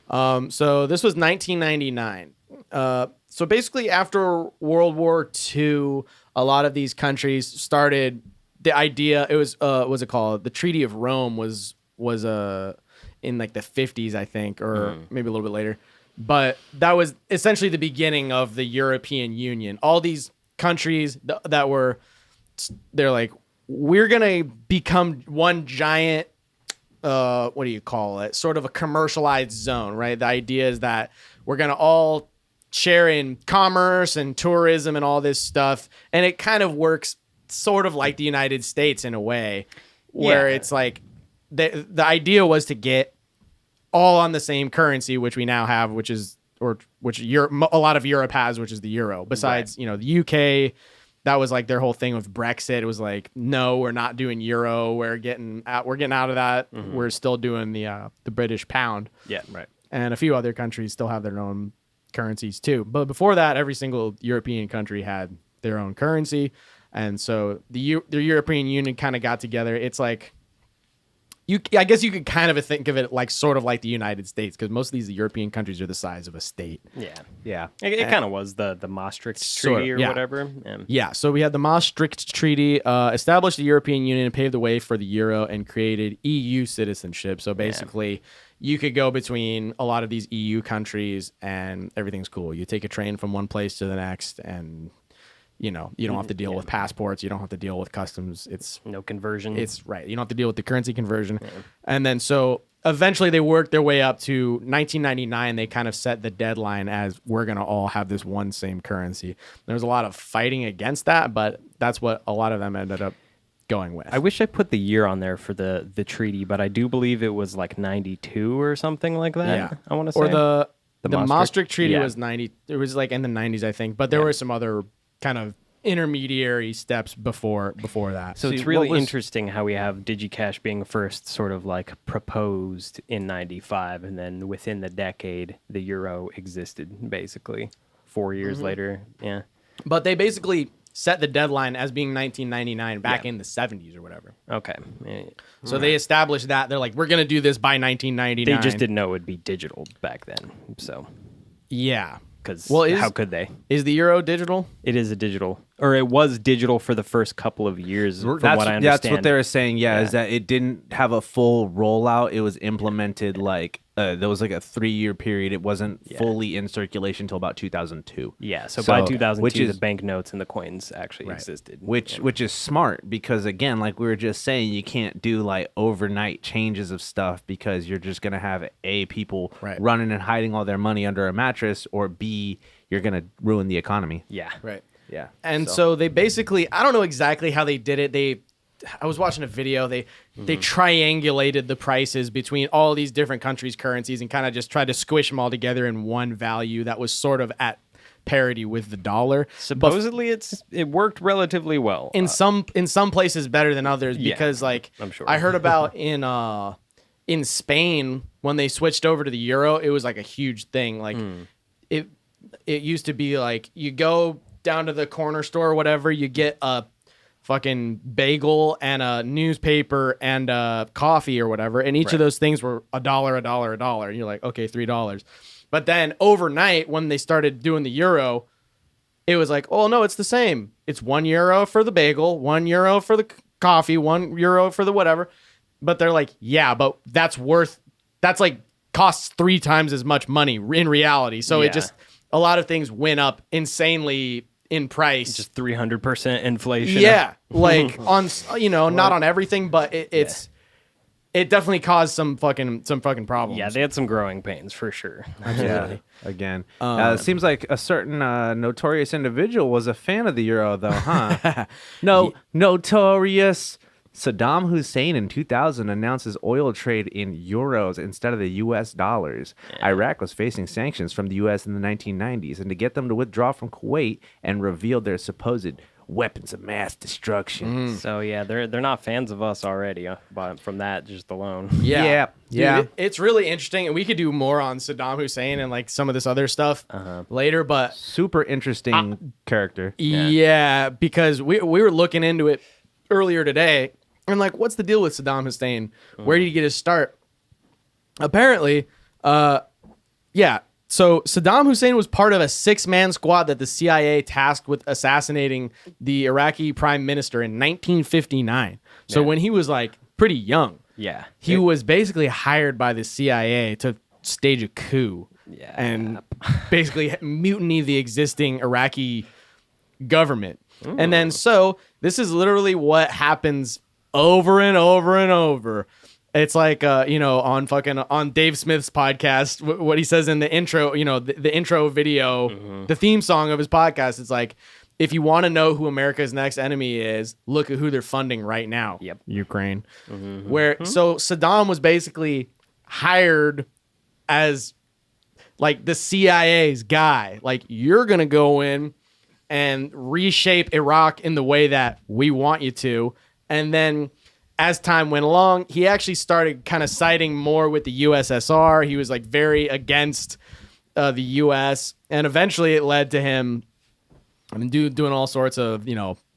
So this was 1999. So basically, after World War II, a lot of these countries started the idea. It was what's it called? The Treaty of Rome was in like the 50s, I think, or maybe a little bit later. But that was essentially the beginning of the European Union. All these countries they're like, we're gonna become one giant. What do you call it? Sort of a commercialized zone, right? The idea is that we're gonna all share in commerce and tourism and all this stuff, and it kind of works sort of like the United States in a way, where it's like the idea was to get all on the same currency, which we now have, which a lot of Europe has, which is the euro. Besides, the UK, that was like their whole thing with Brexit. It was like, no, we're not doing euro. We're getting out of that. We're still doing the British pound. Yeah, right. And a few other countries still have their own currencies too. But before that, every single European country had their own currency. And so the European Union kind of got together. It's like, I guess you could kind of think of it like sort of like the United States, because most of these European countries are the size of a state. Yeah. It kind of was the Maastricht Treaty or whatever. Yeah. So we had the Maastricht Treaty, established the European Union, paved the way for the euro, and created EU citizenship. So basically, you could go between a lot of these EU countries, and everything's cool. You take a train from one place to the next, and you don't have to deal with passports. You don't have to deal with customs. It's no conversion. It's right. You don't have to deal with the currency conversion. Yeah. And then so eventually they worked their way up to 1999. They kind of set the deadline as we're going to all have this one same currency. There was a lot of fighting against that, but that's what a lot of them ended up going with. I wish I put the year on there for the treaty, but I do believe it was like 92 or something like that. Yeah. I want to say. Or the Maastricht Treaty was 90. It was like in the 90s, I think. But there were some other kind of intermediary steps before that. So it's really interesting how we have DigiCash being first sort of like proposed in 95, and then within the decade the euro existed basically 4 years later. Yeah. But they basically set the deadline as being 1999 back in the 70s or whatever. Okay. So they established that. They're like, we're going to do this by 1999. They just didn't know it would be digital back then. So yeah. Because how could they? Is the euro digital? It is a digital, or it was digital for the first couple of years, from what I understand. That's what they were saying, is that it didn't have a full rollout. It was implemented like, there was like a 3-year period. It wasn't fully in circulation until about 2002. Yeah, so by 2002, the banknotes and the coins actually existed. Which is smart, because again, like we were just saying, you can't do like overnight changes of stuff, because you're just going to have people running and hiding all their money under a mattress, or B, you're going to ruin the economy. Yeah. Right. Yeah. And so they basically, I don't know exactly how they did it. I was watching a video. They triangulated the prices between all these different countries' currencies and kind of just tried to squish them all together in one value that was sort of at parity with the dollar. Supposedly, it worked relatively well. In some places better than others, because like I'm sure. I heard about in Spain when they switched over to the euro, it was like a huge thing. Like it used to be like you go down to the corner store or whatever, you get a fucking bagel and a newspaper and a coffee or whatever, and each of those things were $1, and you're like, okay, $3. But then overnight, when they started doing the euro, it was like, oh no, it's the same. It's €1 for the bagel, €1 for the coffee, €1 for the whatever. But they're like, yeah, but that's like costs 3 times as much money in reality. So it just, a lot of things went up insanely in price. Just 300% inflation. Yeah. Like on, not on everything, but it definitely caused some fucking problems. Yeah, they had some growing pains for sure. Absolutely. Yeah, again. It seems like a certain notorious individual was a fan of the euro, though, huh? Notorious. Saddam Hussein in 2000 announces oil trade in euros instead of the U.S. dollars. Yeah. Iraq was facing sanctions from the U.S. in the 1990s, and to get them to withdraw from Kuwait and reveal their supposed weapons of mass destruction. So yeah, they're not fans of us already, but from that just alone. Yeah. Dude, it's really interesting, and we could do more on Saddam Hussein and like some of this other stuff later. But super interesting character. Yeah, because we were looking into it earlier today. And like, what's the deal with Saddam Hussein? Where did he get his start? Apparently, Yeah. So Saddam Hussein was part of a 6-man squad that the CIA tasked with assassinating the Iraqi prime minister in 1959. So when he was like pretty young, he was basically hired by the CIA to stage a coup and basically mutiny the existing Iraqi government. And then so this is literally what happens over and over and over. It's like, on Dave Smith's podcast, what he says in the intro, the intro video, the theme song of his podcast. It's like, if you want to know who America's next enemy is, look at who they're funding right now. Yep. Ukraine. So Saddam was basically hired as like the CIA's guy. Like, you're going to go in and reshape Iraq in the way that we want you to. And then as time went along, he actually started kind of siding more with the USSR. He was like very against the US. And eventually it led to him doing all sorts of,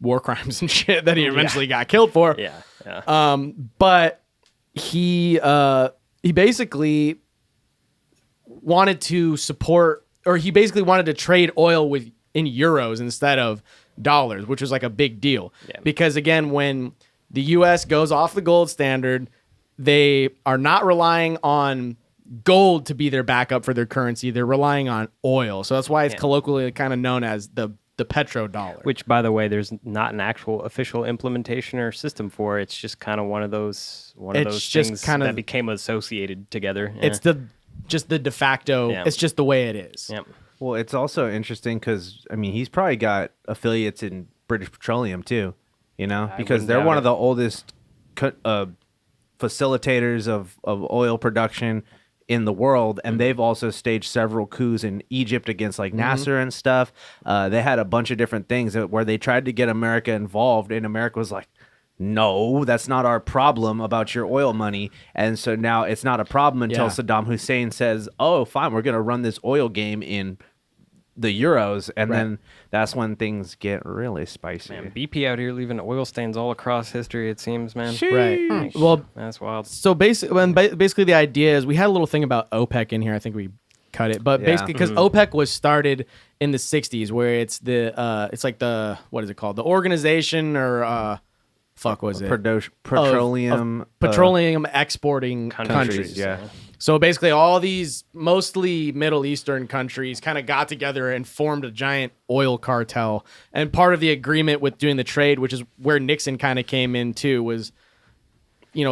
war crimes and shit that he eventually got killed for. But he basically wanted to support, or he basically wanted to trade oil in euros instead of dollars, which was like a big deal. Because again, when the US goes off the gold standard, they are not relying on gold to be their backup for their currency. They're relying on oil. So that's why it's colloquially kind of known as the petrodollar. Which, by the way, there's not an actual official implementation or system for. It's just kind of one of those things that became associated together. It's just the de facto. It's just the way it is. Well, it's also interesting because he's probably got affiliates in British Petroleum too. Because they're one of the oldest facilitators of oil production in the world, and they've also staged several coups in Egypt against like Nasser and stuff. They had a bunch of different things where they tried to get America involved, and America was like, no, that's not our problem about your oil money. And so now it's not a problem until Saddam Hussein says, oh, fine, we're going to run this oil game in the euros, and then that's when things get really spicy. Man, BP out here leaving oil stains all across history, it seems, man. Right. Well, that's wild. So basically the idea is, we had a little thing about OPEC in here. I think we cut it, but basically because OPEC was started in the 60s, where it's it's like the, what is it called? The organization or petroleum exporting countries. So basically all these mostly Middle Eastern countries kind of got together and formed a giant oil cartel. And part of the agreement with doing the trade, which is where Nixon kind of came in too, was,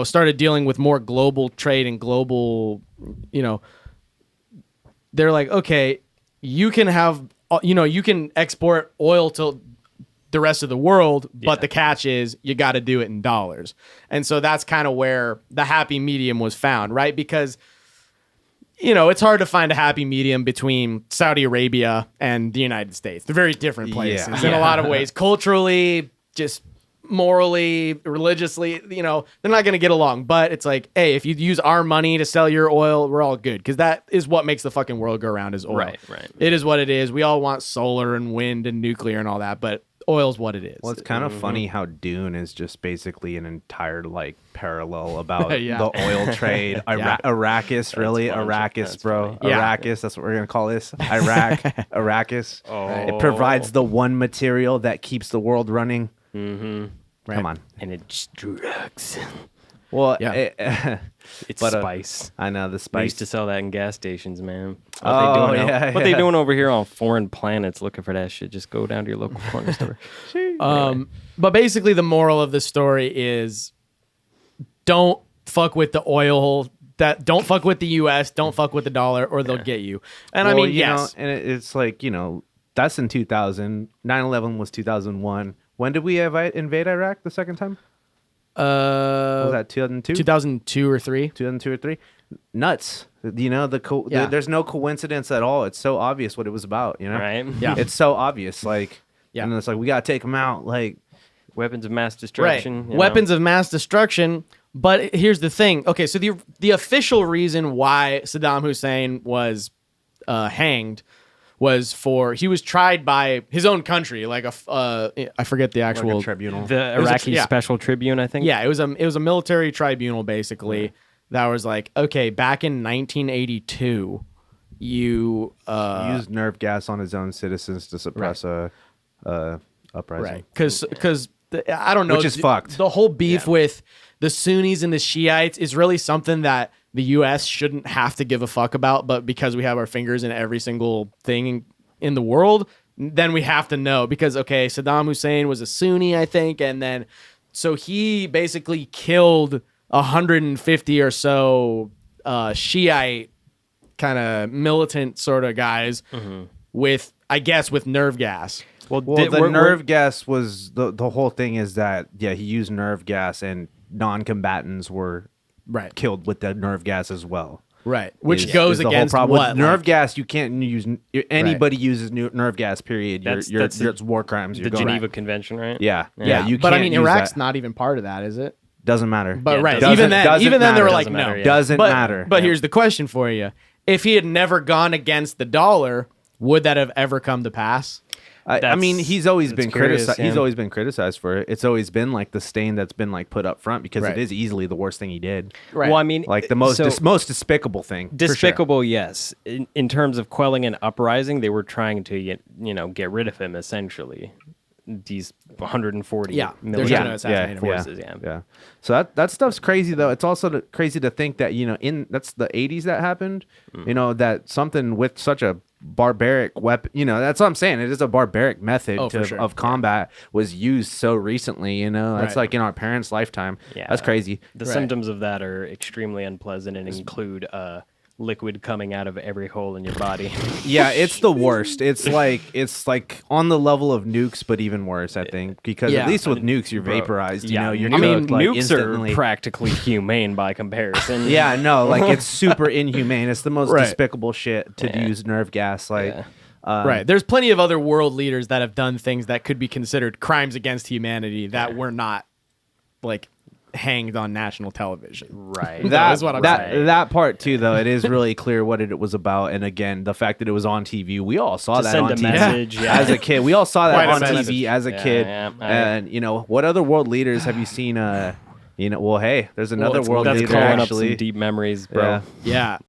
started dealing with more global trade and global, they're like, okay, you can have, you can export oil to the rest of the world, but the catch is you got to do it in dollars. And so that's kind of where the happy medium was found, right? Because it's hard to find a happy medium between Saudi Arabia and the United States. They're very different places in a lot of ways. Culturally, just morally, religiously, they're not going to get along. But it's like, hey, if you use our money to sell your oil, we're all good. Because that is what makes the fucking world go round, is oil. Right. It is what it is. We all want solar and wind and nuclear and all that, but oil's what it is. Well, it's kind of funny how Dune is just basically an entire parallel about the oil trade. Arrakis, really? Arrakis, bro. Arrakis, that's what we're going to call this. Arrakis. It provides the one material that keeps the world running. Come on. And it's drugs. Well, it's spice. I know, the They spice. used to sell that in gas stations, man. What they doing over here on foreign planets looking for that shit? Just go down to your local corner store. But basically the moral of the story is, don't fuck with the oil. Don't fuck with the U.S. Don't fuck with the dollar, or they'll get you. And yes. And it's like, that's in 2000. 9/11 was 2001. When did we invade Iraq the second time? Was that 2002? 2002 or 3? 2002 or 3? Nuts. There's no coincidence at all. It's so obvious what it was about, Right? Yeah. It's so obvious. And it's like, we got to take them out. Like, weapons of mass destruction. Weapons of mass destruction. But here's the thing. Okay, so the official reason why Saddam Hussein was hanged was he was tried by his own country, like I forget the actual, like a tribunal. The Iraqi Special Tribune, I think. Yeah, it was a military tribunal basically that was like, okay, back in 1982, you He used nerve gas on his own citizens to suppress a uprising. right, because I don't know, Which is fucked. The whole beef with the Sunnis and the Shiites is really something that the U.S. shouldn't have to give a fuck about, but because we have our fingers in every single thing in the world, then we have to know. Because Saddam Hussein was a Sunni, I think, and then so he basically killed 150 or so Shiite kind of militant sort of guys with nerve gas. Well, the nerve gas was the whole thing is that he used nerve gas and non-combatants were killed with the nerve gas as well. Right, which goes against the whole problem. what? With nerve gas, you can't use anybody uses nerve gas. Period. It's war crimes. The Geneva Convention, right? Yeah. You but I mean, Iraq's not even part of that, is it? Doesn't matter. But even then they were like, no, doesn't matter. But here's the question for you: if he had never gone against the dollar, would that have ever come to pass? I mean, he's always been criticized. He's always been criticized for it. It's always been like the stain that's been like put up front because it is easily the worst thing he did. Right. Well, I mean, like the most despicable thing. Despicable, yes. In terms of quelling an uprising, they were trying to get rid of him essentially. These 140 military forces. Yeah. So that stuff's crazy though. It's also crazy to think that that's the 80s that happened. That something with such a barbaric weapon. That's what I'm saying. It is a barbaric method of combat was used so recently. That's like in our parents' lifetime. Yeah, that's crazy. The symptoms of that are extremely unpleasant and include liquid coming out of every hole in your body. Yeah, it's the worst. It's like on the level of nukes, but even worse, I think, because at least with nukes you're vaporized. You're nukes instantly. Are practically humane by comparison. Yeah, no, like it's super inhumane. It's the most despicable shit to use nerve gas. Right. There's plenty of other world leaders that have done things that could be considered crimes against humanity that were not like hanged on national television. Right. That's what I'm saying. That part too, though, it is really clear what it was about. And again, the fact that it was on TV, we all saw that on TV as a kid. We all saw that on TV as a kid. And what other world leaders have you seen? Well, hey, there's another world leader calling actually. up some deep memories, bro. Yeah.